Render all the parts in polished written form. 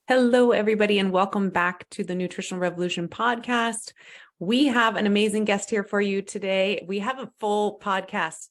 Hello, everybody, and welcome back to the Nutritional Revolution podcast. We have an amazing guest here for you today. We have a full podcast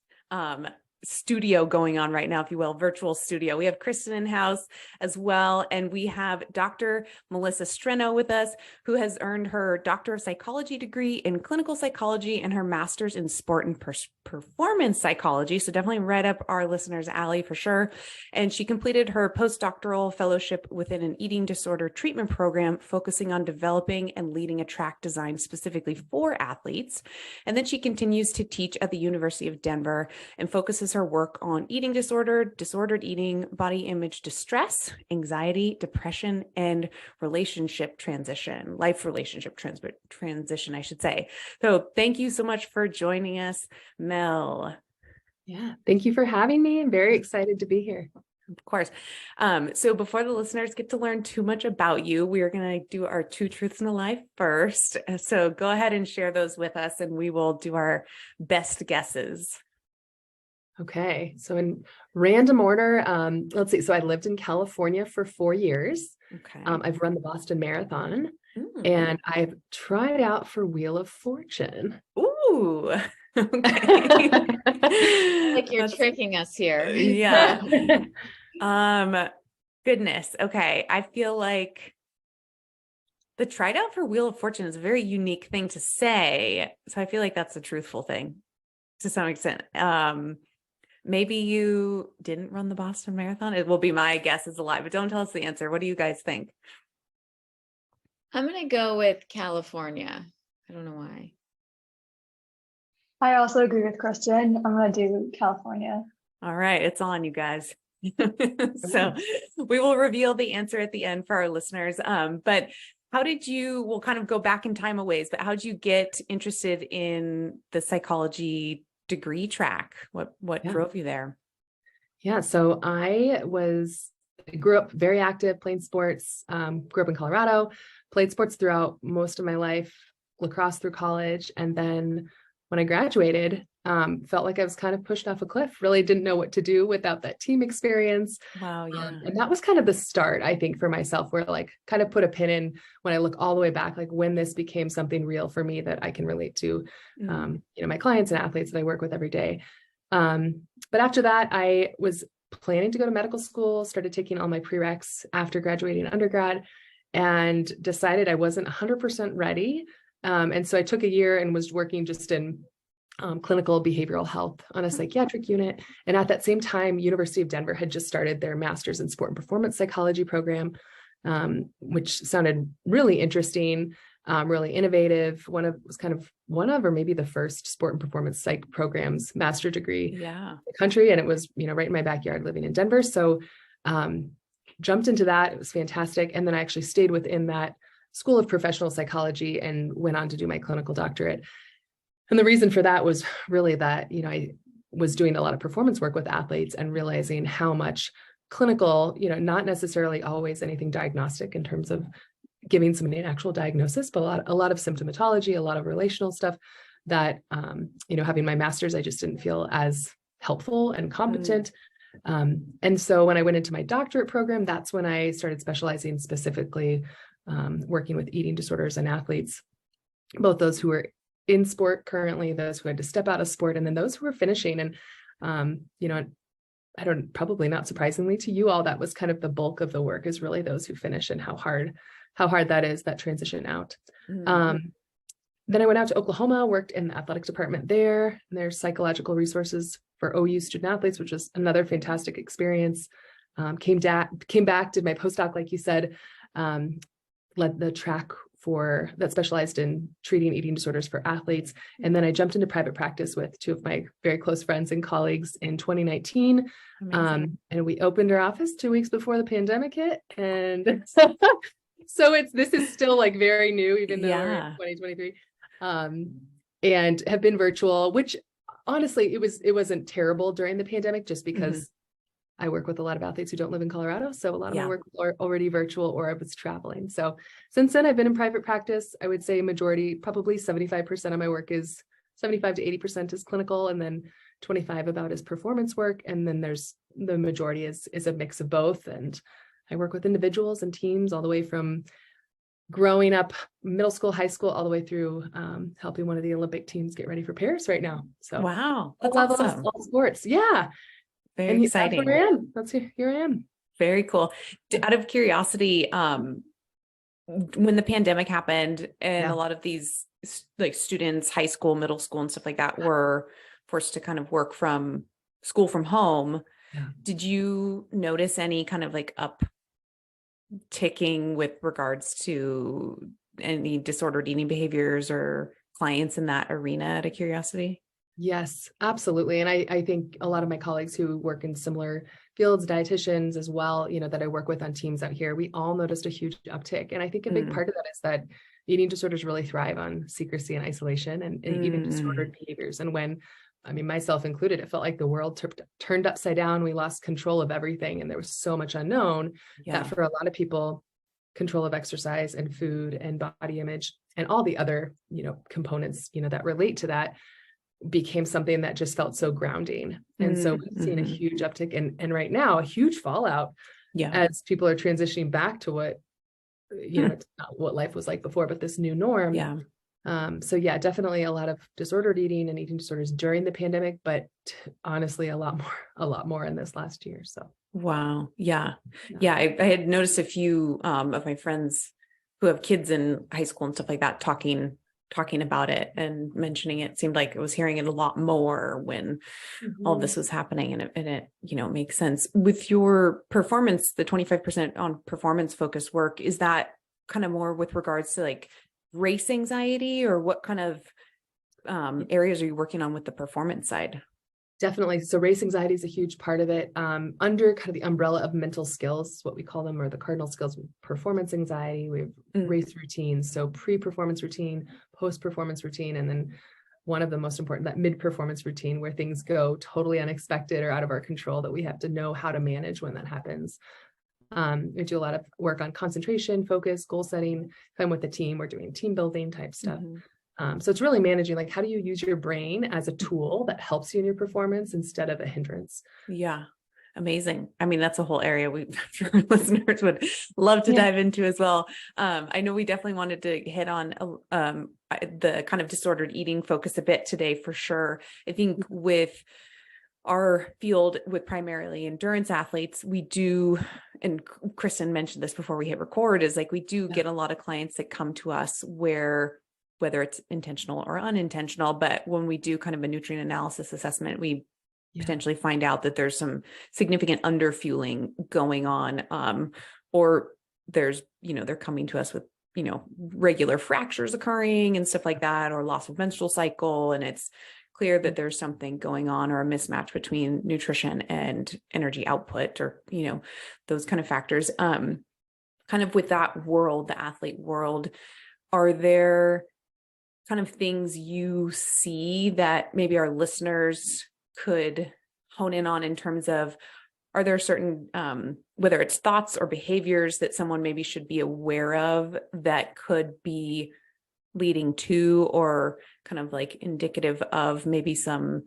studio going on right now, if you will, virtual studio. We have Kristen in house as well, and we have Dr. Melissa Streno with us, who has earned her Doctor of Psychology degree in clinical psychology and her master's in sport and performance psychology. So definitely right up our listeners' alley for sure. And she completed her postdoctoral fellowship within an eating disorder treatment program, focusing on developing and leading a track designed specifically for athletes. And then she continues to teach at the University of Denver and focuses her work on eating disorder, disordered eating, body image distress, anxiety, depression, and relationship transition, life relationship transition, I should say. So thank you so much for joining us, Mel. Yeah, thank you for having me. I'm very excited to be here. Of course. So before the listeners get to learn too much about you, we are going to do our two truths in a lie first. So go ahead and share those with us, and we will do our best guesses. Okay, so in random order, let's see. So I lived in California for 4 years. Okay. I've run the Boston Marathon, and I've tried out for Wheel of Fortune. Ooh. Okay. Like you're tricking us here. Yeah. Goodness. Okay. I feel like the tried out for Wheel of Fortune is a very unique thing to say. So I feel like that's a truthful thing to some extent. Maybe you didn't run the Boston Marathon. It will be my guess is a lie, but don't tell us the answer. What do you guys think? I'm going to go with California. I don't know why. I also agree with Kristen. I'm going to do California. All right. It's on, you guys. So we will reveal the answer at the end for our listeners. But how did you, we'll kind of go back in time a ways, but how did you get interested in the psychology degree track? What drove you there? Yeah, so I grew up very active playing sports, grew up in Colorado, played sports throughout most of my life, lacrosse through college. And then when I graduated, felt like I was kind of pushed off a cliff, really didn't know what to do without that team experience. Wow. Yeah. And that was kind of the start, I think, for myself, where like kind of put a pin in when I look all the way back, like when this became something real for me that I can relate to, my clients and athletes that I work with every day. But after that, I was planning to go to medical school, started taking all my prereqs after graduating undergrad, and decided I wasn't 100% ready. And so I took a year and was working just in clinical behavioral health on a psychiatric unit. And at that same time, University of Denver had just started their master's in sport and performance psychology program, which sounded really interesting, really innovative. Was kind of one of, or maybe the first sport and performance psych programs, master degree in the country. And it was, right in my backyard living in Denver. So jumped into that. It was fantastic. And then I actually stayed within that School of Professional Psychology and went on to do my clinical doctorate. And the reason for that was really that, I was doing a lot of performance work with athletes and realizing how much clinical, not necessarily always anything diagnostic in terms of giving somebody an actual diagnosis, but a lot of symptomatology, a lot of relational stuff that, having my master's, I just didn't feel as helpful and competent. And so when I went into my doctorate program, that's when I started specializing specifically working with eating disorders and athletes, both those who are in sport currently, those who had to step out of sport, and then those who were finishing. And, probably not surprisingly to you all, that was kind of the bulk of the work, is really those who finish and how hard that is, that transition out. Then I went out to Oklahoma, worked in the athletic department there, and there's psychological resources for OU student athletes, which was another fantastic experience. Came back, did my postdoc, like you said, led the track that specialized in treating eating disorders for athletes. And then I jumped into private practice with two of my very close friends and colleagues in 2019. And we opened our office 2 weeks before the pandemic hit. And so this is still like very new, even though we're in 2023, and have been virtual, which honestly, it wasn't terrible during the pandemic, just because I work with a lot of athletes who don't live in Colorado. So a lot of my work are already virtual, or I was traveling. So since then I've been in private practice. I would say majority, probably 75% of my work is 75 to 80% is clinical, and then 25 about is performance work. And then there's the majority is a mix of both. And I work with individuals and teams all the way from growing up middle school, high school, all the way through helping one of the Olympic teams get ready for Paris right now. So Wow, all that's levels, awesome. all sports. Yeah. Very That's exciting. where I am. Here I am. Very cool. Out of curiosity, when the pandemic happened and a lot of these like students, high school, middle school and stuff like that were forced to kind of work from school from home. Yeah. Did you notice any kind of like upticking with regards to any disordered eating behaviors or clients in that arena out of curiosity? Yes, absolutely. And I think a lot of my colleagues who work in similar fields, dietitians as well, that I work with on teams out here, we all noticed a huge uptick. And I think a big part of that is that eating disorders really thrive on secrecy and isolation and even disordered behaviors. And when, myself included, it felt like the world turned upside down. We lost control of everything. And there was so much unknown that for a lot of people, control of exercise and food and body image and all the other, components, that relate to that became something that just felt so grounding. And so we've seen a huge uptick and right now a huge fallout as people are transitioning back to what, it's not what life was like before, but this new norm. So definitely a lot of disordered eating and eating disorders during the pandemic, but honestly, a lot more in this last year. So. Wow. Yeah. I had noticed a few of my friends who have kids in high school and stuff like that talking about it and mentioning it. Seemed like I was hearing it a lot more when all this was happening, and it makes sense. With your performance, the 25% on performance focused work, is that kind of more with regards to like race anxiety, or what kind of areas are you working on with the performance side? Definitely. So race anxiety is a huge part of it. Under kind of the umbrella of mental skills, what we call them, or the cardinal skills, performance anxiety, we have race routines. So pre-performance routine, post-performance routine, and then one of the most important, that mid-performance routine, where things go totally unexpected or out of our control, that we have to know how to manage when that happens. We do a lot of work on concentration, focus, goal setting. If I'm with a team, we're doing team building type stuff. So it's really managing, like, how do you use your brain as a tool that helps you in your performance instead of a hindrance? Yeah. Amazing. That's a whole area I'm sure listeners would love to dive into as well. I know we definitely wanted to hit on the kind of disordered eating focus a bit today for sure. I think with our field, with primarily endurance athletes, we do, and Kristen mentioned this before we hit record, is like we do get a lot of clients that come to us where, whether it's intentional or unintentional, but when we do kind of a nutrient analysis assessment, we potentially find out that there's some significant underfueling going on, or there's, they're coming to us with, regular fractures occurring and stuff like that, or loss of menstrual cycle. And it's clear that there's something going on, or a mismatch between nutrition and energy output, or, those kind of factors. Kind of with that world, the athlete world, are there kind of things you see that maybe our listeners could hone in on in terms of, are there certain, whether it's thoughts or behaviors that someone maybe should be aware of that could be leading to, or kind of like indicative of maybe some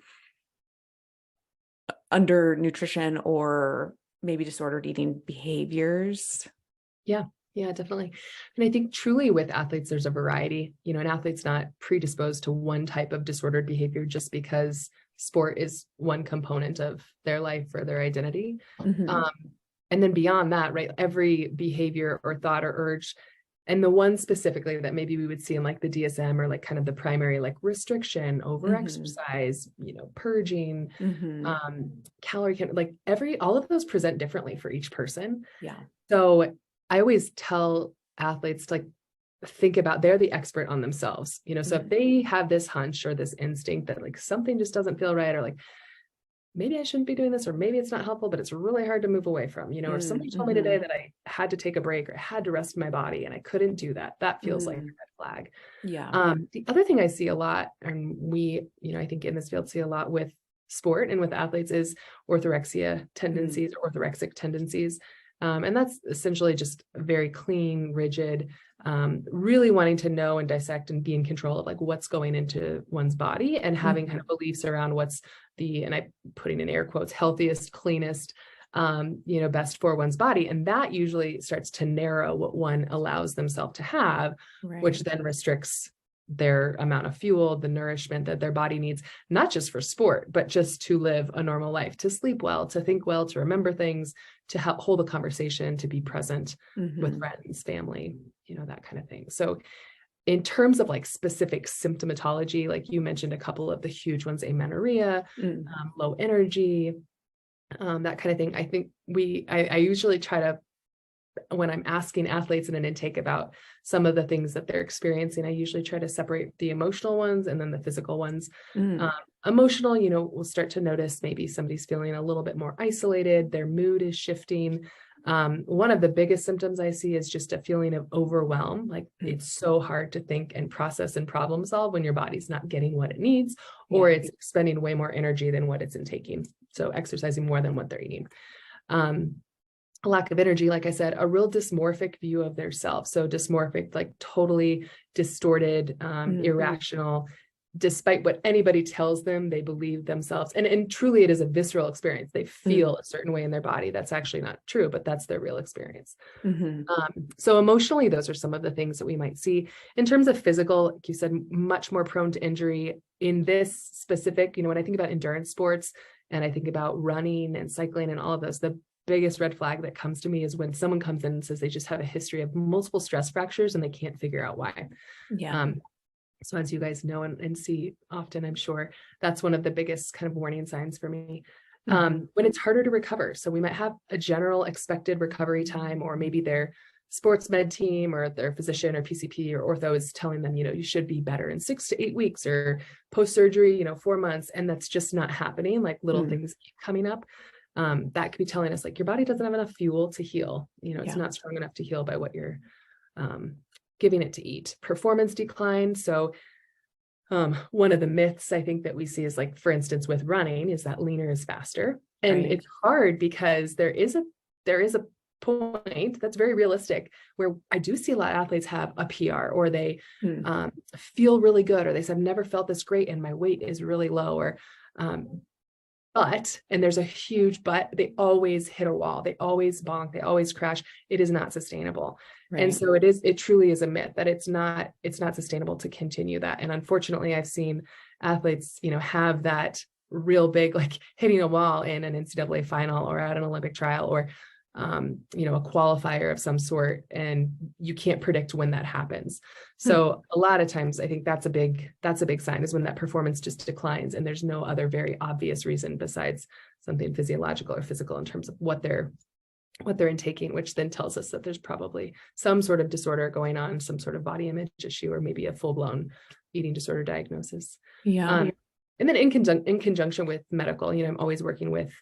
undernutrition or maybe disordered eating behaviors? Yeah, definitely. And I think truly with athletes, there's a variety. An athlete's not predisposed to one type of disordered behavior just because sport is one component of their life or their identity. And then beyond that, right, every behavior or thought or urge, and the one specifically that maybe we would see in like the DSM, or like kind of the primary, like restriction, over exercise, purging, calorie count, like all of those present differently for each person. So I always tell athletes to like think about, they're the expert on themselves, so if they have this hunch or this instinct that like something just doesn't feel right, or like maybe I shouldn't be doing this, or maybe it's not helpful, but it's really hard to move away from, or somebody told me today that I had to take a break, or I had to rest my body and I couldn't do that. That feels like a red flag. The other thing I see a lot, and we, I think in this field see a lot with sport and with athletes, is orthorexia tendencies, orthorexic tendencies. And that's essentially just very clean, rigid, really wanting to know and dissect and be in control of like what's going into one's body, and having kind of beliefs around what's the, and I'm putting in air quotes, healthiest, cleanest, best for one's body. And that usually starts to narrow what one allows themselves to have, which then restricts their amount of fuel, the nourishment that their body needs, not just for sport, but just to live a normal life, to sleep well, to think well, to remember things, to help hold a conversation, to be present with friends, family, that kind of thing. So in terms of like specific symptomatology, like you mentioned a couple of the huge ones, amenorrhea, low energy, that kind of thing. I think I usually try to, when I'm asking athletes in an intake about some of the things that they're experiencing, I usually try to separate the emotional ones and then the physical ones. Emotional, we'll start to notice maybe somebody's feeling a little bit more isolated, their mood is shifting. One of the biggest symptoms I see is just a feeling of overwhelm. Like it's so hard to think and process and problem solve when your body's not getting what it needs, or it's expending way more energy than what it's intaking. So exercising more than what they're eating. A lack of energy, like I said, a real dysmorphic view of their self. So dysmorphic, like totally distorted, irrational, despite what anybody tells them, they believe themselves. And truly it is a visceral experience. They feel a certain way in their body. That's actually not true, but that's their real experience. So emotionally, those are some of the things that we might see. In terms of physical, like you said, much more prone to injury in this specific, when I think about endurance sports and I think about running and cycling and all of those, the biggest red flag that comes to me is when someone comes in and says they just have a history of multiple stress fractures and they can't figure out why. So as you guys know and see often, I'm sure that's one of the biggest kind of warning signs for me. When it's harder to recover. So we might have a general expected recovery time, or maybe their sports med team or their physician or PCP or ortho is telling them, you should be better in 6 to 8 weeks or post-surgery, 4 months. And that's just not happening. Like little things keep coming up. That could be telling us like your body doesn't have enough fuel to heal. It's not strong enough to heal by what you're giving it to eat. Performance decline. So one of the myths I think that we see is like, for instance, with running is that leaner is faster. And it's hard because there is a point that's very realistic where I do see a lot of athletes have a PR or they feel really good, or they say, I've never felt this great and my weight is really low, or but, and there's a huge but, they always hit a wall. They always bonk. They always crash. It is not sustainable. And so it truly is a myth that it's not sustainable to continue that. And unfortunately, I've seen athletes, have that real big, like hitting a wall in an NCAA final or at an Olympic trial, or, a qualifier of some sort, and you can't predict when that happens. So a lot of times I think that's a big sign, is when that performance just declines and there's no other very obvious reason besides something physiological or physical in terms of what they're intaking, which then tells us that there's probably some sort of disorder going on, some sort of body image issue, or maybe a full-blown eating disorder diagnosis. And then in conjunction with medical, I'm always working with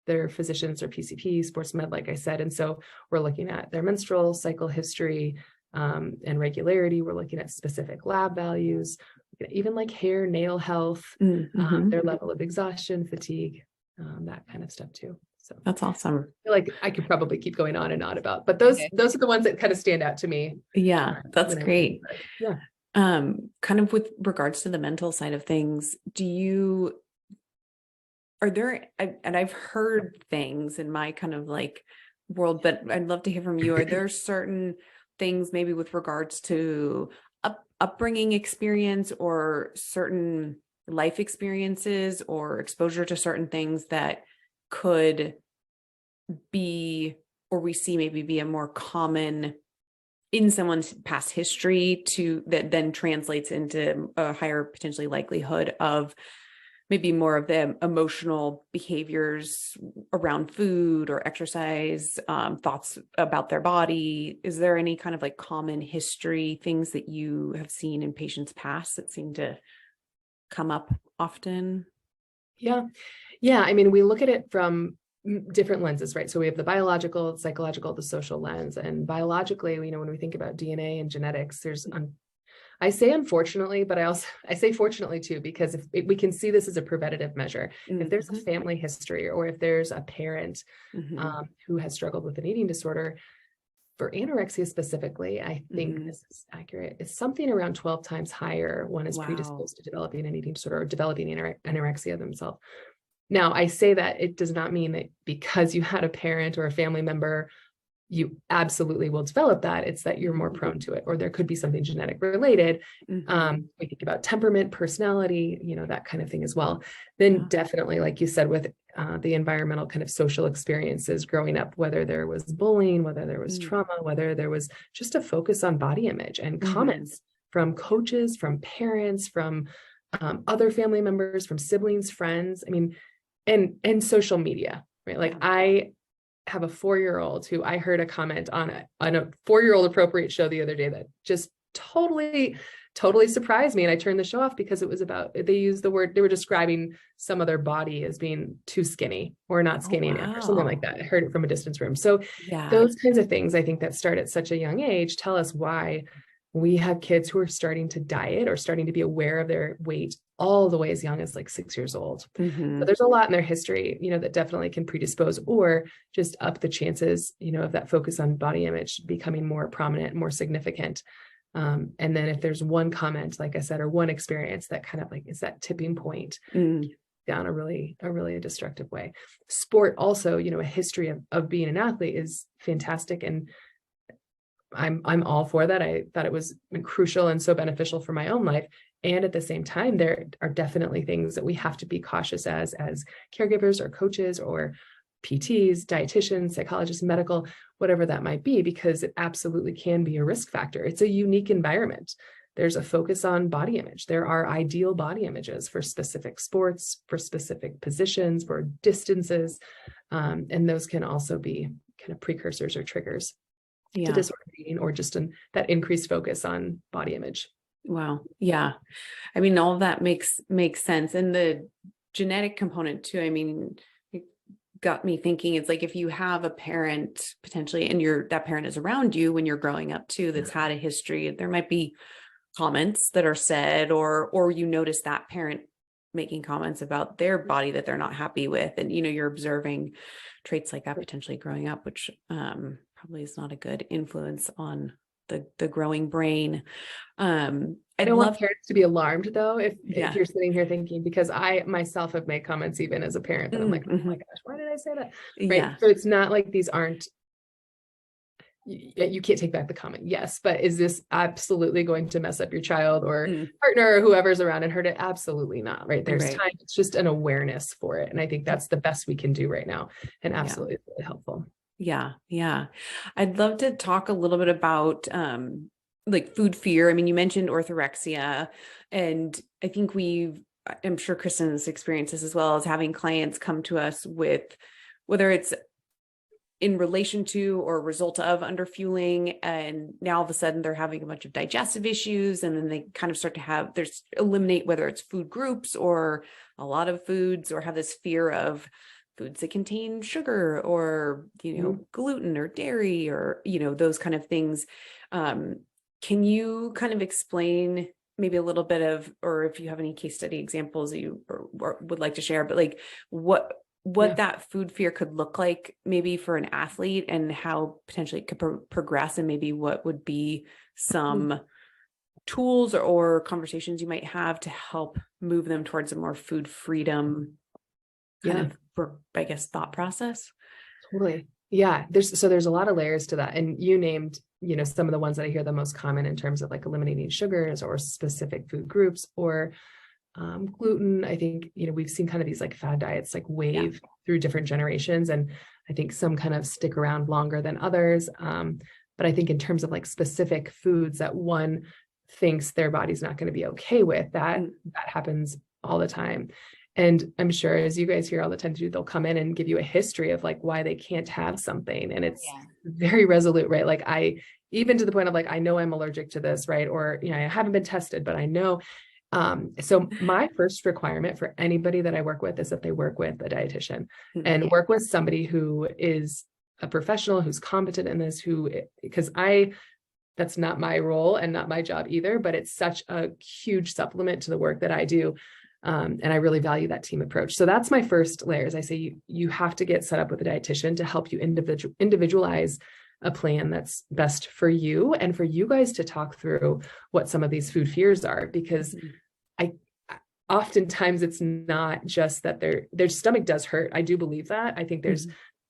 their physicians or PCP, sports med, like I said. And so we're looking at their menstrual cycle history and regularity. We're looking at specific lab values, even like hair, nail health, their level of exhaustion, fatigue, that kind of stuff too. So that's awesome. I feel like I could probably keep going on and on about, but those are the ones that kind of stand out to me. Yeah, that's great. Yeah. Kind of with regards to the mental side of things, and I've heard things in my kind of like world, but I'd love to hear from you. Are there certain things maybe with regards to upbringing experience or certain life experiences or exposure to certain things that could be, or we see maybe be a more common in someone's past history that then translates into a higher potentially likelihood of maybe more of the emotional behaviors around food or exercise, thoughts about their body? Is there any kind of like common history, things that you have seen in patients past that seem to come up often? Yeah. I mean, we look at it from different lenses, right? So we have the biological, psychological, the social lens. And biologically, when we think about DNA and genetics, I say unfortunately, but I say fortunately too, because if we can see this as a preventative measure, if there's a family history, or if there's a parent who has struggled with an eating disorder, for anorexia specifically, I think this is accurate. It's something around 12 times higher one is predisposed to developing an eating disorder or developing anorexia themselves. Now, I say that it does not mean that because you had a parent or a family member, you absolutely will develop that. It's that you're more prone to it, or there could be something genetic related. We think about temperament, personality, that kind of thing as well. Then definitely, like you said, with the environmental kind of social experiences growing up, whether there was bullying, whether there was trauma, whether there was just a focus on body image and comments from coaches, from parents, from other family members, from siblings, friends. I mean, and social media, right? Like I have a 4-year-old who I heard a comment on a 4-year-old appropriate show the other day that just totally surprised me. And I turned the show off because it was about, they used the word, they were describing some other body as being too skinny or not skinny enough or something like that. I heard it from a distance room. So those kinds of things, I think, that start at such a young age tell us why we have kids who are starting to diet or starting to be aware of their weight all the way as young as like 6 years old. So there's a lot in their history, that definitely can predispose or just up the chances, of that focus on body image becoming more prominent, more significant. And then if there's one comment, like I said, or one experience that kind of like is that tipping point down a really destructive way. Sport also, a history of being an athlete is fantastic. And I'm all for that. I thought it was crucial and so beneficial for my own life. And at the same time, there are definitely things that we have to be cautious as caregivers or coaches or PTs, dietitians, psychologists, medical, whatever that might be, because it absolutely can be a risk factor. It's a unique environment. There's a focus on body image. There are ideal body images for specific sports, for specific positions, for distances. And those can also be kind of precursors or triggers to disorder eating or just that increased focus on body image. Wow. Yeah. I mean, all of that makes sense. And the genetic component too, I mean, it got me thinking, it's like if you have a parent potentially, and that parent is around you when you're growing up too, that's had a history, there might be comments that are said, or you notice that parent making comments about their body that they're not happy with. And, you're observing traits like that potentially growing up, which probably is not a good influence on the growing brain. I don't want parents to be alarmed though, if you're sitting here thinking, because I myself have made comments even as a parent that I'm like, oh my gosh, why did I say that? Right. So it's not like these aren't, you can't take back the comment. Yes. But is this absolutely going to mess up your child or partner or whoever's around and hurt it? Absolutely not. Right. There's time. It's just an awareness for it. And I think that's the best we can do right now. And absolutely really helpful. Yeah. Yeah. I'd love to talk a little bit about, like food fear. I mean, you mentioned orthorexia, and I think I'm sure Kristen's experienced this as well, as having clients come to us with, whether it's in relation to or a result of underfueling, and now all of a sudden they're having a bunch of digestive issues, and then they kind of start to eliminate whether it's food groups or a lot of foods, or have this fear of foods that contain sugar or, gluten or dairy or, those kind of things. Can you kind of explain maybe a little bit of, or if you have any case study examples that you or would like to share, but like what that food fear could look like maybe for an athlete, and how potentially it could progress, and maybe what would be some tools or conversations you might have to help move them towards a more food freedom kind of, I guess, thought process. Totally. Yeah. There's a lot of layers to that. And you named, some of the ones that I hear the most common in terms of like eliminating sugars or specific food groups or gluten. I think, we've seen kind of these like fad diets, like wave through different generations. And I think some kind of stick around longer than others. But I think in terms of like specific foods that one thinks their body's not going to be okay with, that happens all the time. And I'm sure, as you guys hear all the time too, they'll come in and give you a history of like why they can't have something. And it's very resolute, right? Like even to the point of like, I know I'm allergic to this, right? Or, I haven't been tested, but I know. So my first requirement for anybody that I work with is that they work with a dietitian and work with somebody who is a professional, who's competent in this, because that's not my role and not my job either, but it's such a huge supplement to the work that I do. And I really value that team approach. So that's my first layer. Is I say you have to get set up with a dietitian to help you individualize a plan that's best for you, and for you guys to talk through what some of these food fears are, because oftentimes it's not just that their stomach does hurt. I do believe that. I think there's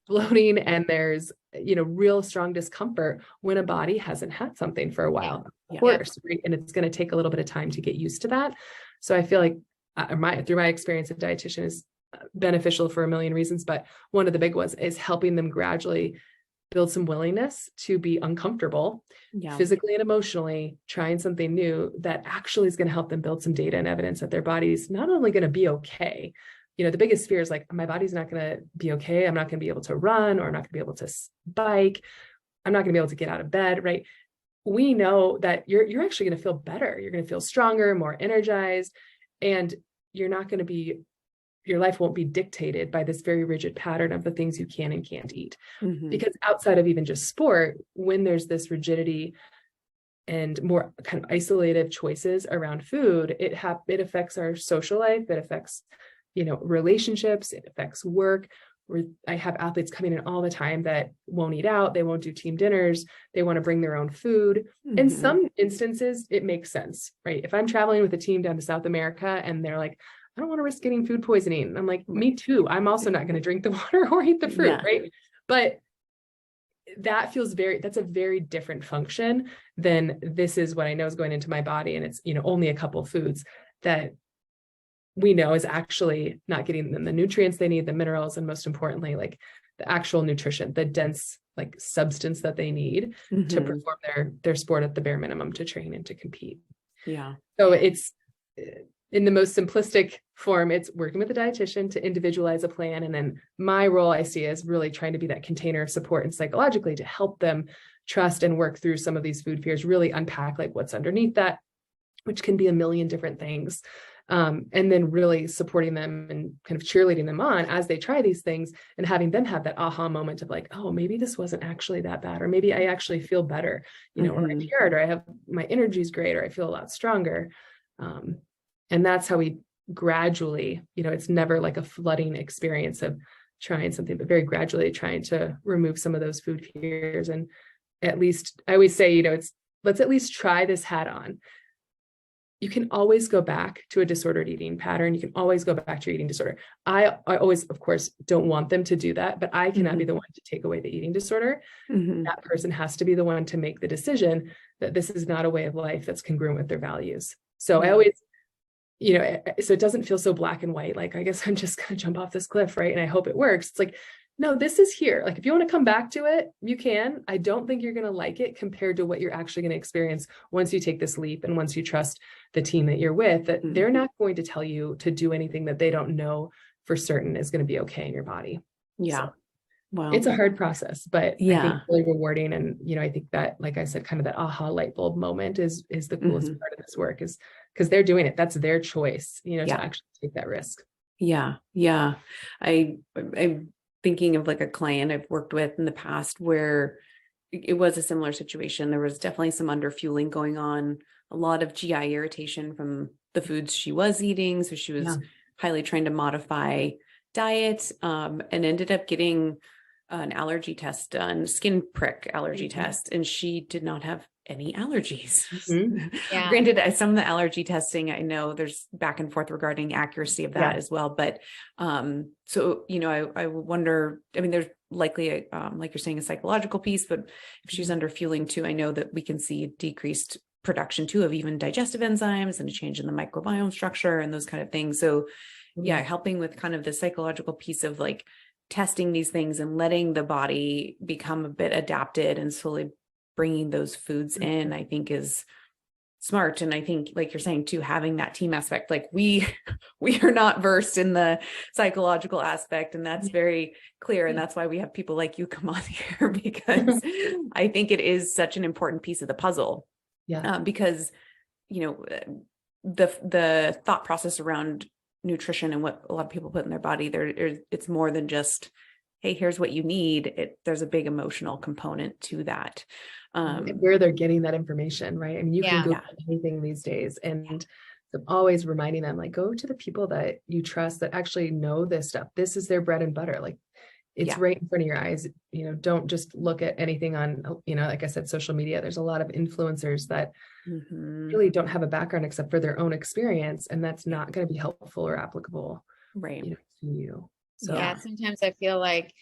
bloating and there's, real strong discomfort when a body hasn't had something for a while, of course, right? And it's going to take a little bit of time to get used to that. So I feel like through my experience as a dietitian is beneficial for a million reasons, but one of the big ones is helping them gradually build some willingness to be uncomfortable physically and emotionally, trying something new that actually is going to help them build some data and evidence that their body's not only going to be okay. The biggest fear is like, my body's not going to be okay. I'm not going to be able to run, or I'm not going to be able to bike. I'm not going to be able to get out of bed, right? We know that you're actually going to feel better. You're going to feel stronger, more energized, and you're not going to be, your life won't be dictated by this very rigid pattern of the things you can and can't eat. Because outside of even just sport, when there's this rigidity and more kind of isolated choices around food, it affects our social life. It affects, relationships. It affects work. I have athletes coming in all the time that won't eat out. They won't do team dinners. They want to bring their own food. In some instances, it makes sense, right? If I'm traveling with a team down to South America and they're like, I don't want to risk getting food poisoning. I'm like, me too. I'm also not going to drink the water or eat the fruit, right? But that's a very different function than this is what I know is going into my body. And it's, only a couple of foods that we know is actually not getting them the nutrients they need, the minerals, and most importantly, like the actual nutrition, the dense like substance that they need to perform their sport at the bare minimum, to train and to compete. Yeah. So it's, in the most simplistic form, it's working with a dietitian to individualize a plan. And then my role I see as really trying to be that container of support and psychologically to help them trust and work through some of these food fears, really unpack like what's underneath that, which can be a million different things. And then really supporting them and kind of cheerleading them on as they try these things, and having them have that aha moment of like, oh, maybe this wasn't actually that bad, or maybe I actually feel better, or I cured, or I have, my energy is great, or I feel a lot stronger. And that's how we gradually, it's never like a flooding experience of trying something, but very gradually trying to remove some of those food fears. And at least I always say, let's at least try this hat on. You can always go back to a disordered eating pattern. You can always go back to your eating disorder. I always, of course, don't want them to do that, but I cannot be the one to take away the eating disorder. That person has to be the one to make the decision that this is not a way of life that's congruent with their values. So I always, so it doesn't feel so black and white, like, I guess I'm just going to jump off this cliff, right? And I hope it works. It's like, no, this is here. Like, if you want to come back to it, you can. I don't think you're going to like it compared to what you're actually going to experience once you take this leap. And once you trust the team that you're with, that they're not going to tell you to do anything that they don't know for certain is going to be okay in your body. Yeah. So, well, it's a hard process, but I think really rewarding. And, I think that, like I said, kind of that aha light bulb moment is the coolest part of this work, is because they're doing it. That's their choice, to actually take that risk. Yeah. Yeah. I'm thinking of like a client I've worked with in the past where it was a similar situation. There was definitely some underfueling going on, a lot of GI irritation from the foods she was eating. So she was highly trying to modify diet, and ended up getting an allergy test done, skin prick allergy test, and she did not have any allergies. Granted, some of the allergy testing, I know there's back and forth regarding accuracy of that as well. But so, I wonder, there's likely, like you're saying, a psychological piece, but if she's under fueling too, I know that we can see decreased production too of even digestive enzymes and a change in the microbiome structure and those kind of things. So helping with kind of the psychological piece of like testing these things and letting the body become a bit adapted and slowly bringing those foods in, I think is smart. And I think, like you're saying too, having that team aspect, like we are not versed in the psychological aspect, and that's very clear. And that's why we have people like you come on here, because I think it is such an important piece of the puzzle. Because, the thought process around nutrition and what a lot of people put in their body, it's more than just, hey, here's what you need. There's a big emotional component to that. Where they're getting that information, right? You can Google anything these days, and I'm always reminding them, like, go to the people that you trust that actually know this stuff. This is their bread and butter. Like, it's Yeah. right in front of your eyes. Don't just look at anything on, like I said, social media. There's a lot of influencers that really don't have a background except for their own experience, and that's not going to be helpful or applicable, Right. to you. So Yeah, sometimes I feel like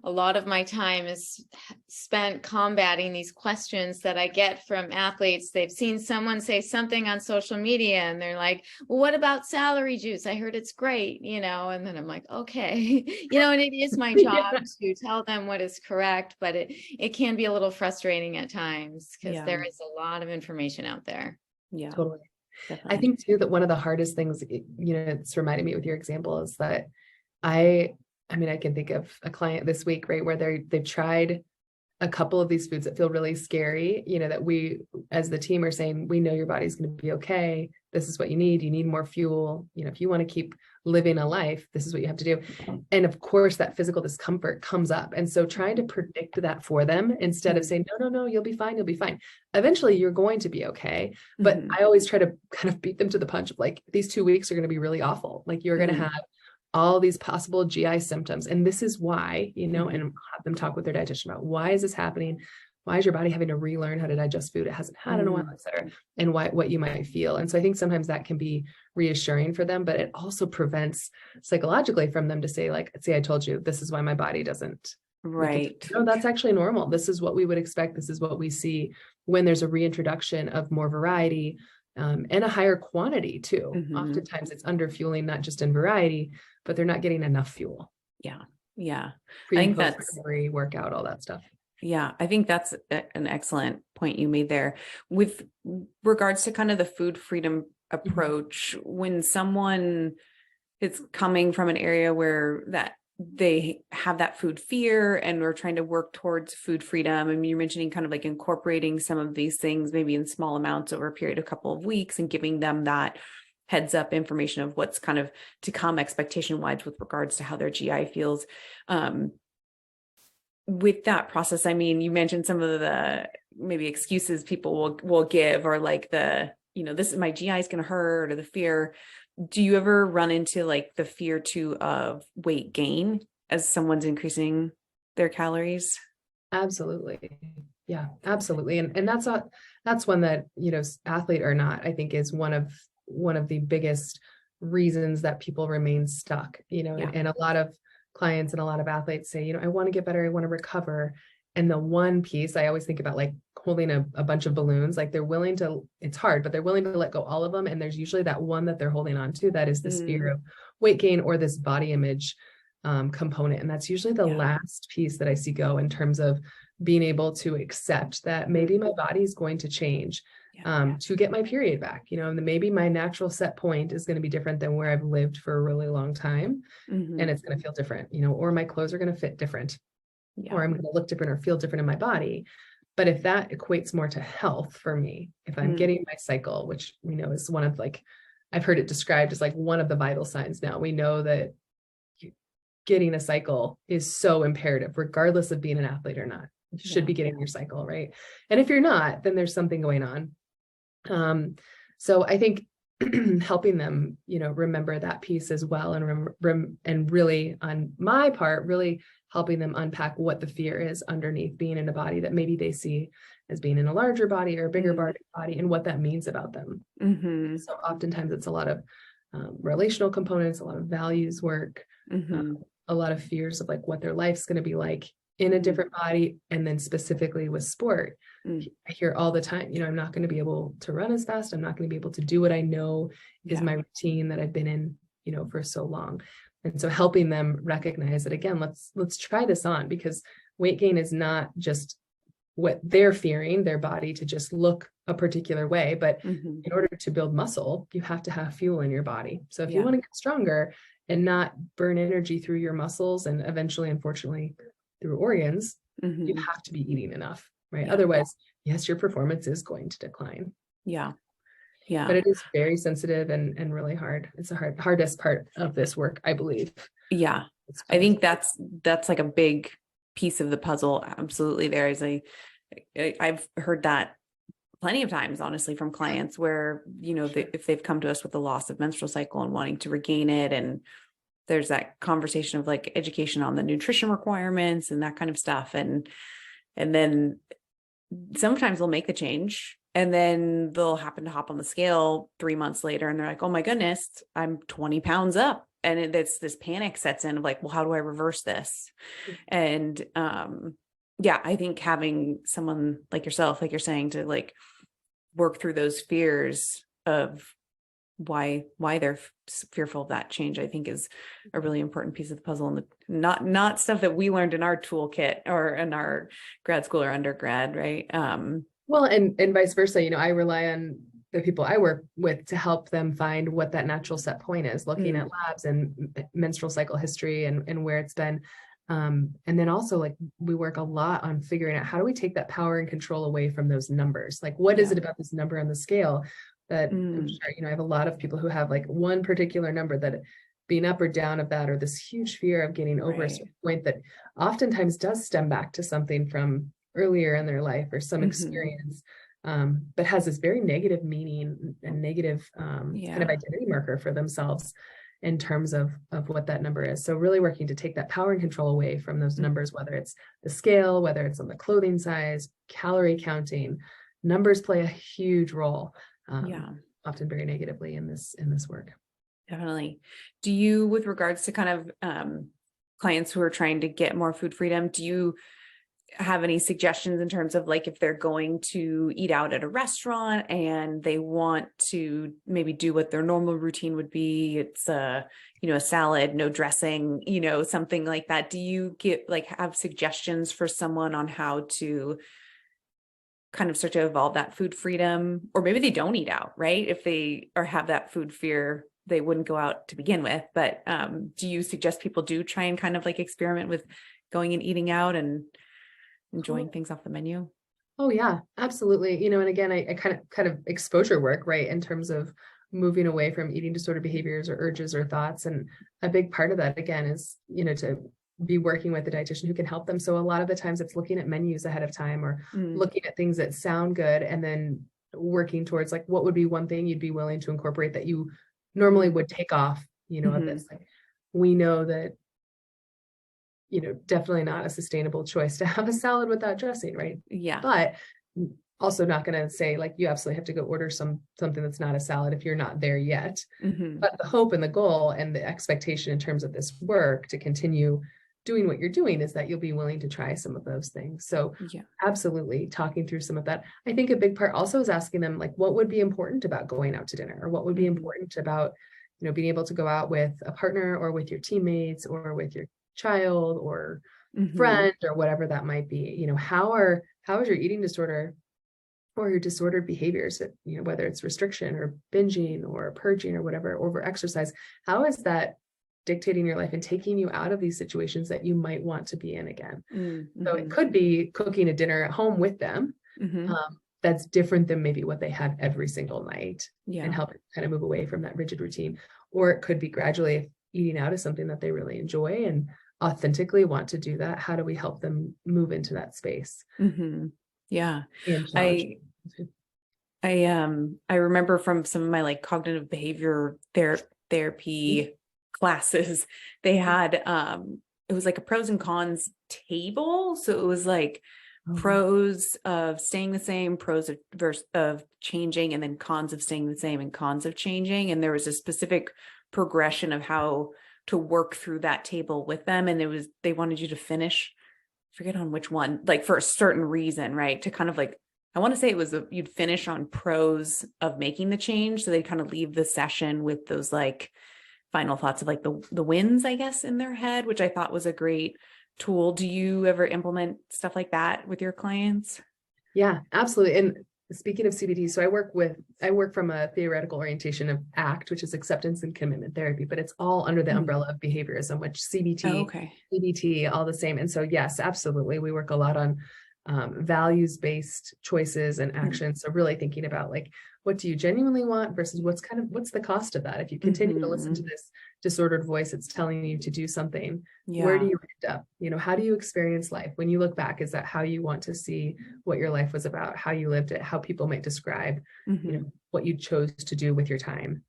a lot of my time is spent combating these questions that I get from athletes. They've seen someone say something on social media and they're like, well, what about celery juice? I heard it's great, and then I'm like, okay, and it is my job to tell them what is correct, but it can be a little frustrating at times because there is a lot of information out there. Yeah, totally. definitely. I think too, that one of the hardest things, it's reminding me with your example is that I can think of a client this week, right, where they've tried a couple of these foods that feel really scary, that we as the team are saying, we know your body's going to be okay. This is what you need more fuel. If you want to keep living a life, this is what you have to do. And of course, that physical discomfort comes up. And so trying to predict that for them instead of saying, no, you'll be fine. You'll be fine. Eventually you're going to be okay. But I always try to kind of beat them to the punch of like, these 2 weeks are going to be really awful. Like you're going to have all these possible GI symptoms. And this is why, and have them talk with their dietitian about why is this happening? Why is your body having to relearn how to digest food it hasn't had in a while, et cetera, and what you might feel. And so I think sometimes that can be reassuring for them, but it also prevents psychologically from them to say like, see, I told you, this is why my body doesn't. Right. No, that's actually normal. This is what we would expect. This is what we see when there's a reintroduction of more variety and a higher quantity too. Oftentimes it's under fueling, not just in variety, but they're not getting enough fuel. Yeah. Yeah. I think that's recovery, workout, all that stuff. Yeah, I think that's an excellent point you made there. With regards to kind of the food freedom approach, when someone is coming from an area where that they have that food fear and we're trying to work towards food freedom, and you're mentioning kind of like incorporating some of these things maybe in small amounts over a period of a couple of weeks and giving them that heads up information of what's kind of to come expectation wise with regards to how their GI feels. With that process, you mentioned some of the maybe excuses people will give, or like this is my GI is going to hurt, or the fear. Do you ever run into like the fear too of weight gain as someone's increasing their calories? Absolutely. Yeah, absolutely. And that's one that, athlete or not, I think is one of the biggest reasons that people remain stuck, and a lot of clients and a lot of athletes say, I want to get better. I want to recover. And the one piece I always think about, like holding a bunch of balloons, like it's hard, but they're willing to let go all of them. And there's usually that one that they're holding on to that is this fear of weight gain or this body image component. And that's usually the last piece that I see go in terms of being able to accept that maybe my body is going to change to get my period back, and maybe my natural set point is going to be different than where I've lived for a really long time. And it's going to feel different, or my clothes are going to fit different, or I'm going to look different or feel different in my body. But if that equates more to health for me, if I'm getting my cycle, which we know is one of I've heard it described as like one of the vital signs now. We know that getting a cycle is so imperative, regardless of being an athlete or not. You should be getting your cycle, right? And if you're not, then there's something going on. So I think helping them, remember that piece as well, and really on my part, really helping them unpack what the fear is underneath being in a body that maybe they see as being in a larger body or a bigger body, and what that means about them. So oftentimes it's a lot of relational components, a lot of values work, a lot of fears of like what their life's going to be like in a different body. And then specifically with sport, I hear all the time, I'm not going to be able to run as fast. I'm not going to be able to do what I know is my routine that I've been in, for so long. And so helping them recognize that, again, let's try this on, because weight gain is not just what they're fearing, their body to just look a particular way, but in order to build muscle, you have to have fuel in your body. So if you want to get stronger and not burn energy through your muscles and eventually, unfortunately, through organs, you have to be eating enough, right? Otherwise, yes, your performance is going to decline. Yeah. But it is very sensitive and really hard. It's the hardest part of this work, I believe. Yeah. I think that's like a big piece of the puzzle. Absolutely. I've heard that plenty of times, honestly, from clients where, if they've come to us with the loss of menstrual cycle and wanting to regain it, and there's that conversation of like education on the nutrition requirements and that kind of stuff. And then sometimes they'll make the change and then they'll happen to hop on the scale 3 months later and they're like, oh my goodness, I'm 20 pounds up. And it's this panic sets in of like, well, how do I reverse this? And yeah, I think having someone like yourself, like you're saying, to like work through those fears of why they're fearful of that change, I think is a really important piece of the puzzle, and not stuff that we learned in our toolkit or in our grad school or undergrad, right? Well, and vice versa, I rely on the people I work with to help them find what that natural set point is, looking at labs and menstrual cycle history and where it's been. And then also like we work a lot on figuring out how do we take that power and control away from those numbers? Like, what is it about this number on the scale that I'm sure, I have a lot of people who have like one particular number that being up or down of that, or this huge fear of getting over a certain point that oftentimes does stem back to something from earlier in their life or some experience, but has this very negative meaning and negative kind of identity marker for themselves in terms of what that number is. So really working to take that power and control away from those numbers, whether it's the scale, whether it's on the clothing size, calorie counting, numbers play a huge role, often very negatively in this work. Definitely. Do you, with regards to kind of clients who are trying to get more food freedom, do you have any suggestions in terms of like if they're going to eat out at a restaurant and they want to maybe do what their normal routine would be? It's a salad, no dressing, something like that. Do you have suggestions for someone on how to kind of start to evolve that food freedom? Or maybe they don't eat out, right? If they have that food fear, they wouldn't go out to begin with. But do you suggest people do try and kind of like experiment with going and eating out and enjoying things off the menu? Oh yeah, absolutely. And again, I kind of exposure work, right? In terms of moving away from eating disorder behaviors or urges or thoughts. And a big part of that, again, is, to be working with a dietitian who can help them. So a lot of the times it's looking at menus ahead of time or looking at things that sound good and then working towards like, what would be one thing you'd be willing to incorporate that you normally would take off, of this. Like, we know that, definitely not a sustainable choice to have a salad without dressing, right? Yeah. But also not going to say like, you absolutely have to go order something that's not a salad if you're not there yet. But the hope and the goal and the expectation in terms of this work to continue doing what you're doing is that you'll be willing to try some of those things. So absolutely talking through some of that. I think a big part also is asking them like, what would be important about going out to dinner, or what would be important about, being able to go out with a partner or with your teammates or with your child or friend or whatever that might be. How is your eating disorder or your disordered behaviors, whether it's restriction or binging or purging or whatever, over exercise, how is that dictating your life and taking you out of these situations that you might want to be in again? So it could be cooking a dinner at home with them. That's different than maybe what they have every single night and help kind of move away from that rigid routine. Or it could be gradually eating out is something that they really enjoy and authentically want to do that. How do we help them move into that space? Yeah. And I remember from some of my like cognitive behavior therapy classes, they had it was like a pros and cons table. So it was like pros of staying the same, pros of changing, and then cons of staying the same and cons of changing. And there was a specific progression of how to work through that table with them. And they wanted you to finish, forget on which one, like for a certain reason, right? To kind of like, I want to say it was you'd finish on pros of making the change. So they'd kind of leave the session with those like final thoughts of like the wins, I guess, in their head, which I thought was a great tool. Do you ever implement stuff like that with your clients? Yeah, absolutely. And speaking of CBT, so I work from a theoretical orientation of ACT, which is acceptance and commitment therapy, but it's all under the umbrella of behaviorism, which CBT, CBT, all the same. And so yes, absolutely. We work a lot on values-based choices and actions. So really thinking about like, what do you genuinely want versus what's the cost of that? If you continue to listen to this disordered voice, it's telling you to do something. Where do you end up? How do you experience life? When you look back, is that how you want to see what your life was about, how you lived it, how people might describe, what you chose to do with your time?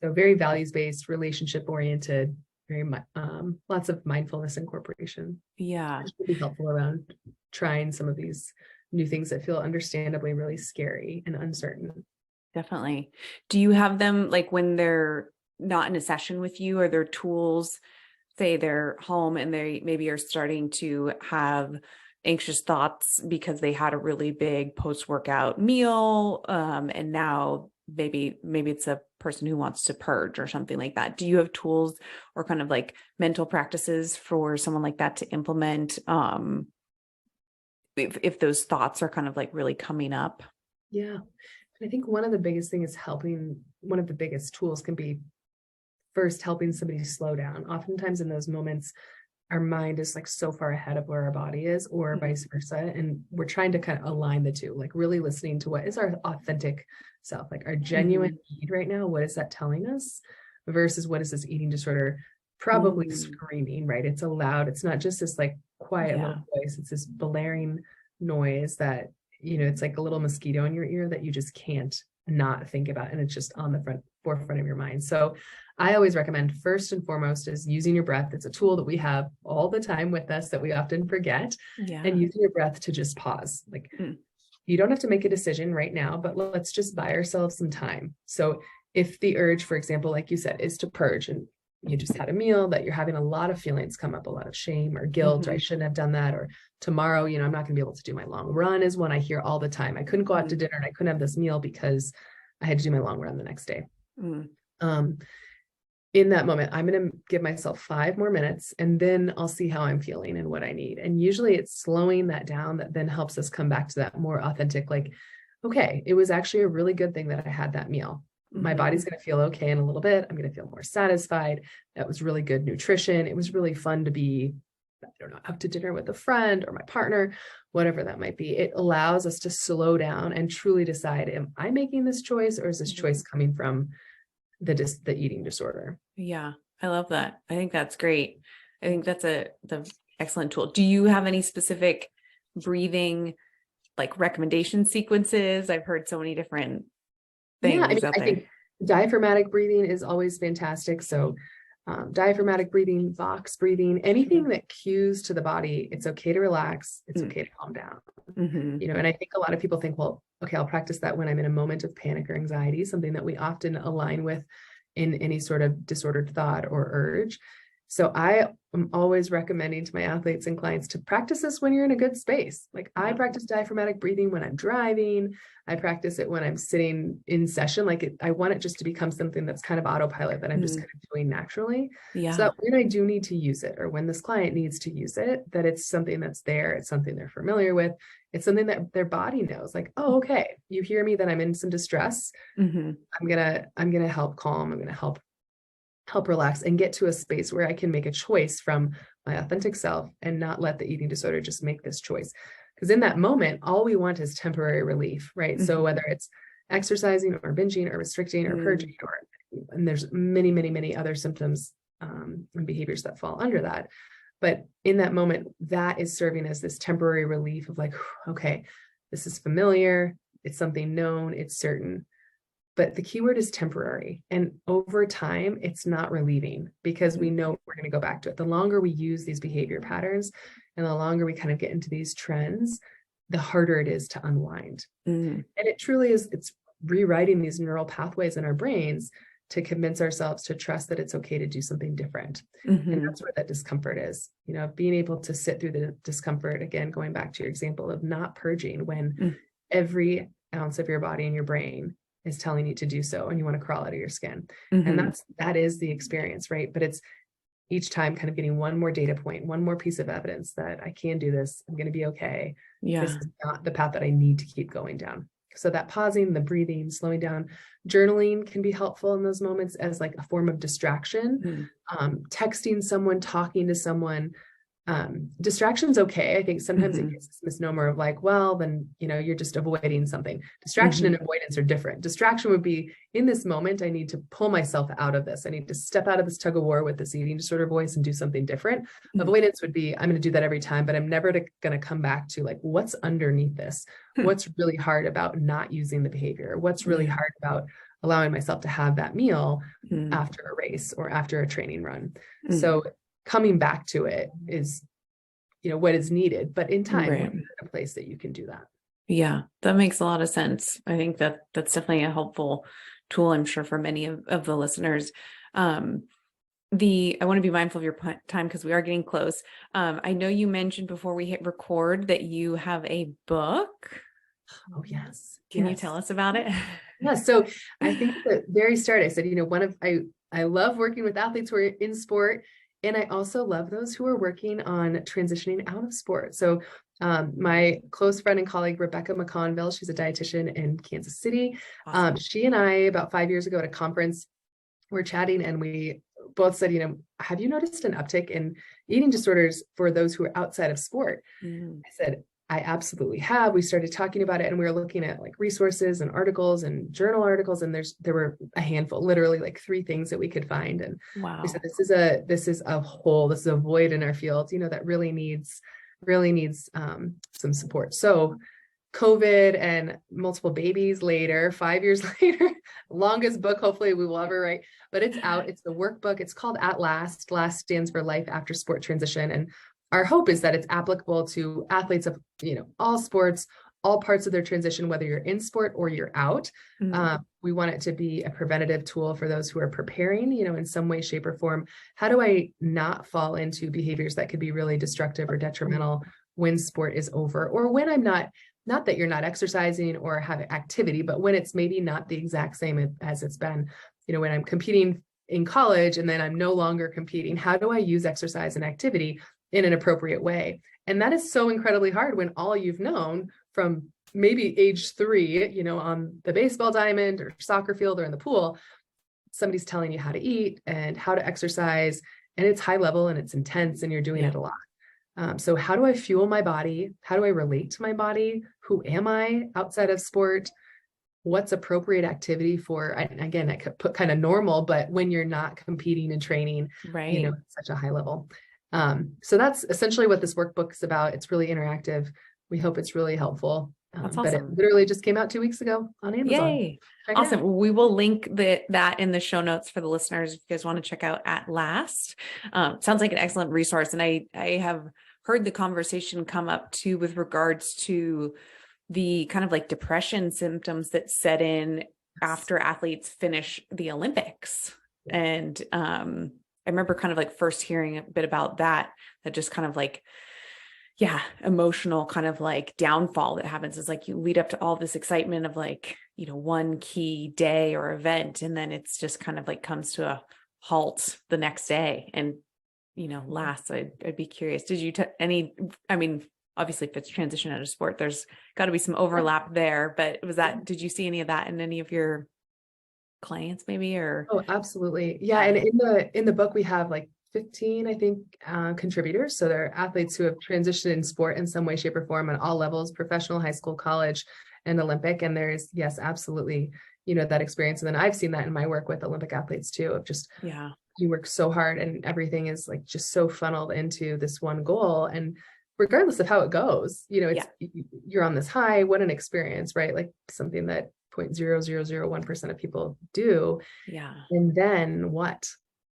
So very values-based, relationship-oriented, very lots of mindfulness incorporation. Yeah. Which would be helpful around trying some of these new things that feel understandably really scary and uncertain. Definitely. Do you have them like when they're not in a session with you? Are there tools, say they're home and they maybe are starting to have anxious thoughts because they had a really big post-workout meal, and now maybe it's a person who wants to purge or something like that. Do you have tools or kind of like mental practices for someone like that to implement, if those thoughts are kind of like really coming up? Yeah. I think one of the biggest things one of the biggest tools can be first helping somebody slow down. Oftentimes in those moments, our mind is like so far ahead of where our body is, or vice versa. And we're trying to kind of align the two, like really listening to what is our authentic self, like our genuine need right now. What is that telling us versus what is this eating disorder probably screaming, right? It's loud. It's not just this like quiet little voice. It's this blaring noise that, it's like a little mosquito in your ear that you just can't not think about. And it's just on the forefront of your mind. So I always recommend first and foremost is using your breath. It's a tool that we have all the time with us that we often forget. And using your breath to just pause. Like you don't have to make a decision right now, but let's just buy ourselves some time. So if the urge, for example, like you said, is to purge and you just had a meal that you're having a lot of feelings come up, a lot of shame or guilt, or I shouldn't have done that, or tomorrow, I'm not going to be able to do my long run is one I hear all the time. I couldn't go out to dinner and I couldn't have this meal because I had to do my long run the next day. In that moment, I'm going to give myself 5 more minutes and then I'll see how I'm feeling and what I need. And usually it's slowing that down that then helps us come back to that more authentic, like, okay, it was actually a really good thing that I had that meal. My body's going to feel okay in a little bit. I'm going to feel more satisfied. That was really good nutrition. It was really fun to be, I don't know, out to dinner with a friend or my partner, whatever that might be. It allows us to slow down and truly decide, am I making this choice or is this choice coming from the eating disorder? Yeah, I love that. I think that's great. I think that's the excellent tool. Do you have any specific breathing like recommendation sequences? I've heard so many different things out there. I think diaphragmatic breathing is always fantastic. So diaphragmatic breathing, box breathing, anything that cues to the body, it's okay to relax. It's okay to calm down. And I think a lot of people think, well, okay, I'll practice that when I'm in a moment of panic or anxiety, something that we often align with in any sort of disordered thought or urge. So I am always recommending to my athletes and clients to practice this when you're in a good space. Like I practice diaphragmatic breathing when I'm driving. I practice it when I'm sitting in session. I want it just to become something that's kind of autopilot that I'm just kind of doing naturally. So that when I do need to use it or when this client needs to use it, that it's something that's there. It's something they're familiar with. It's something that their body knows, like, oh, okay, you hear me that I'm in some distress. I'm gonna help calm. I'm gonna help relax and get to a space where I can make a choice from my authentic self and not let the eating disorder just make this choice. Because in that moment, all we want is temporary relief, right? So whether it's exercising or binging or restricting or purging, and there's many, many, many other symptoms and behaviors that fall under that. But in that moment, that is serving as this temporary relief of like, okay, this is familiar. It's something known. It's certain. But the keyword is temporary. And over time, it's not relieving because we know we're going to go back to it. The longer we use these behavior patterns and the longer we kind of get into these trends, the harder it is to unwind. And it truly is, it's rewriting these neural pathways in our brains to convince ourselves to trust that it's okay to do something different. And that's where that discomfort is, being able to sit through the discomfort, again, going back to your example of not purging when every ounce of your body and your brain is telling you to do so and you want to crawl out of your skin. And that is the experience, right? But it's each time kind of getting one more data point, one more piece of evidence that I can do this. I'm going to be okay. This is not the path that I need to keep going down. So that pausing, the breathing, slowing down, journaling can be helpful in those moments as like a form of distraction. Texting someone, talking to someone, distraction's okay. I think sometimes it gets this misnomer of like, well, then, you're just avoiding something. Distraction and avoidance are different. Distraction would be in this moment, I need to pull myself out of this. I need to step out of this tug of war with this eating disorder voice and do something different. Avoidance would be, I'm going to do that every time, but I'm never going to come back to like, what's underneath this? What's really hard about not using the behavior? What's really hard about allowing myself to have that meal Mm. after a race or after a training run. Mm. So coming back to it is, what is needed, but in time, Right. when you're in a place that you can do that. Yeah, that makes a lot of sense. I think that that's definitely a helpful tool, I'm sure, for many of the listeners. I want to be mindful of your time because we are getting close. I know you mentioned before we hit record that you have a book. Oh, yes. Can you tell us about it? Yeah. So I think at the very start, I said, I love working with athletes who are in sport. And I also love those who are working on transitioning out of sport. So my close friend and colleague, Rebecca McConville, she's a dietitian in Kansas City. Awesome. She and I, about 5 years ago at a conference, were chatting and we both said, have you noticed an uptick in eating disorders for those who are outside of sport? I said, I absolutely have. We started talking about it and we were looking at like resources and articles and journal articles. And there were a handful, literally like 3 things that we could find. And Wow. we said, this is a hole, this is a void in our field, that really needs some support. So COVID and multiple babies later, 5 years later, longest book hopefully we will ever write, but it's out. It's the workbook. It's called At Last. Last stands for Life After Sport Transition. And our hope is that it's applicable to athletes of, all sports, all parts of their transition, whether you're in sport or you're out. We want it to be a preventative tool for those who are preparing, in some way, shape, or form. How do I not fall into behaviors that could be really destructive or detrimental when sport is over, or when I'm not that you're not exercising or have activity, but when it's maybe not the exact same as it's been, when I'm competing in college and then I'm no longer competing, how do I use exercise and activity in an appropriate way? And that is so incredibly hard when all you've known from maybe age 3, on the baseball diamond or soccer field or in the pool, somebody's telling you how to eat and how to exercise, and it's high level and it's intense and you're doing it a lot. So how do I fuel my body? How do I relate to my body? Who am I outside of sport? What's appropriate activity for, again, I could put kind of normal, but when you're not competing and training, right. At such a high level. So that's essentially what this workbook is about. It's really interactive. We hope it's really helpful. That's But it awesome. literally just came out 2 weeks ago on Amazon. Yay. Check it out. Awesome. We will link that in the show notes for the listeners if you guys want to check out At Last. Sounds like an excellent resource. And I have heard the conversation come up too with regards to the kind of like depression symptoms that set in after athletes finish the Olympics. And I remember kind of like first hearing a bit about that just kind of like, emotional kind of like downfall that happens is like you lead up to all this excitement of like, one key day or event. And then it's just kind of like comes to a halt the next day. And last, I'd be curious, did you obviously if it's transition out of sport, there's got to be some overlap there, but did you see any of that in any of your clients maybe, or? Oh, absolutely. Yeah. And in the book, we have like 15, I think, contributors. So they're athletes who have transitioned in sport in some way, shape, or form on all levels, professional, high school, college, and Olympic. And there's, yes, absolutely, that experience. And then I've seen that in my work with Olympic athletes too, of just, you work so hard and everything is like just so funneled into this one goal. And regardless of how it goes, you're on this high, what an experience, right? Like something that 0.0001% of people do. Yeah. And then what?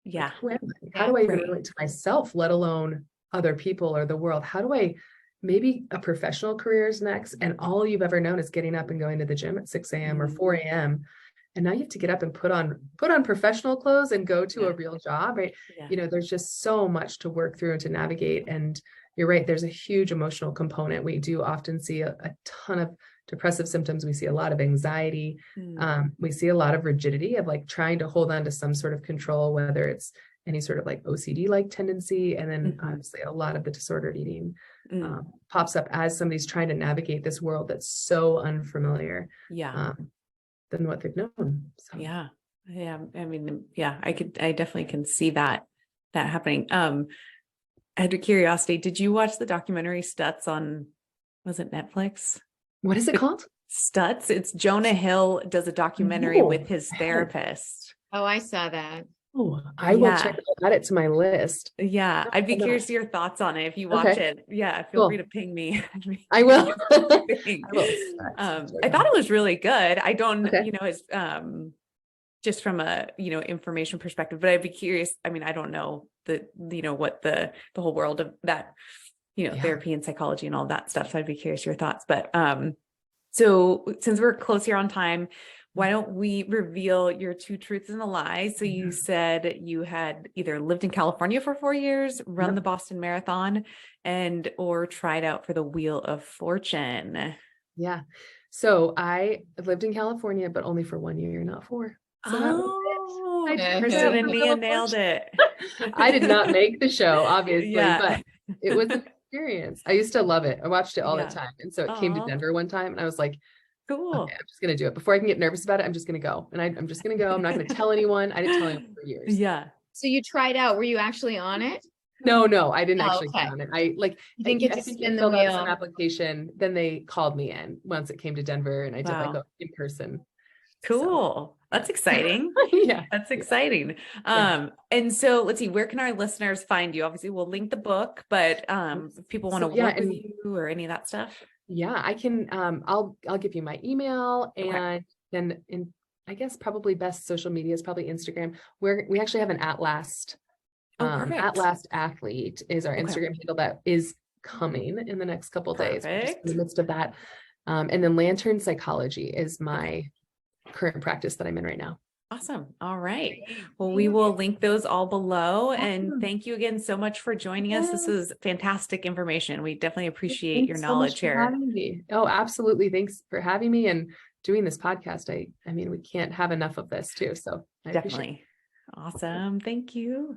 Yeah. Like, who am I? How do I even relate to myself, let alone other people or the world? How do I, maybe a professional career is next, and all you've ever known is getting up and going to the gym at 6 a.m. or 4 a.m. And now you have to get up and put on professional clothes and go to a real job, right? Yeah. There's just so much to work through and to navigate. And you're right, there's a huge emotional component. We do often see a ton of depressive symptoms. We see a lot of anxiety. We see a lot of rigidity of like trying to hold on to some sort of control, whether it's any sort of like OCD-like tendency. And then obviously a lot of the disordered eating pops up as somebody's trying to navigate this world that's so unfamiliar than what they've known. So. Yeah. I mean, I definitely can see that happening. Out of curiosity, did you watch the documentary Stutz on, was it Netflix? What is it called? Stutz. It's Jonah Hill does a documentary with his therapist. Oh, I saw that. Oh, I will check add it to my list. Yeah. I'd be curious to your thoughts on it if you watch it. Yeah. Feel free to ping me. I will. I thought it was really good. I don't, his just from a, information perspective, but I'd be curious. I mean, I don't know what the whole world of that, therapy and psychology and all that stuff. So I'd be curious your thoughts, but, so since we're close here on time, why don't we reveal your 2 truths and a lie? So you said you had either lived in California for 4 years, run the Boston Marathon, or tried out for the Wheel of Fortune. Yeah. So I lived in California, but only for 1 year, not 4. So that was it. Kristen and Nia nailed it. I did not make the show, obviously, Yeah. but it was an experience. I used to love it. I watched it all the Yeah. time. And so it came to Aw. Denver one time and I was like, Cool. okay, I'm just going to do it. Before I can get nervous about it, I'm just going to go. And I'm just going to go. I'm not going to tell anyone. I didn't tell anyone for years. Yeah. So you tried out, were you actually on it? No, I didn't actually okay. get on it. I didn't get to think spin I the filled out some wheel. application. Then they called me in once it came to Denver and I did like Wow. a in person. Cool. That's exciting. Yeah. That's exciting. And so let's see, where can our listeners find you? Obviously we'll link the book, but if people want to work with you or any of that stuff. Yeah, I can, I'll give you my email and then I guess probably best social media is probably Instagram, where we actually have an At Last Athlete is our Instagram handle that is coming in the next couple of days. We're just in the midst of that. And then Lantern Psychology is my current practice that I'm in right now. Awesome. All right. Well, we will link those all below. And thank you again so much for joining us. This is fantastic information. We definitely appreciate your knowledge here. Oh, absolutely. Thanks for having me and doing this podcast. I mean, we can't have enough of this too. So I appreciate it. Awesome. Thank you.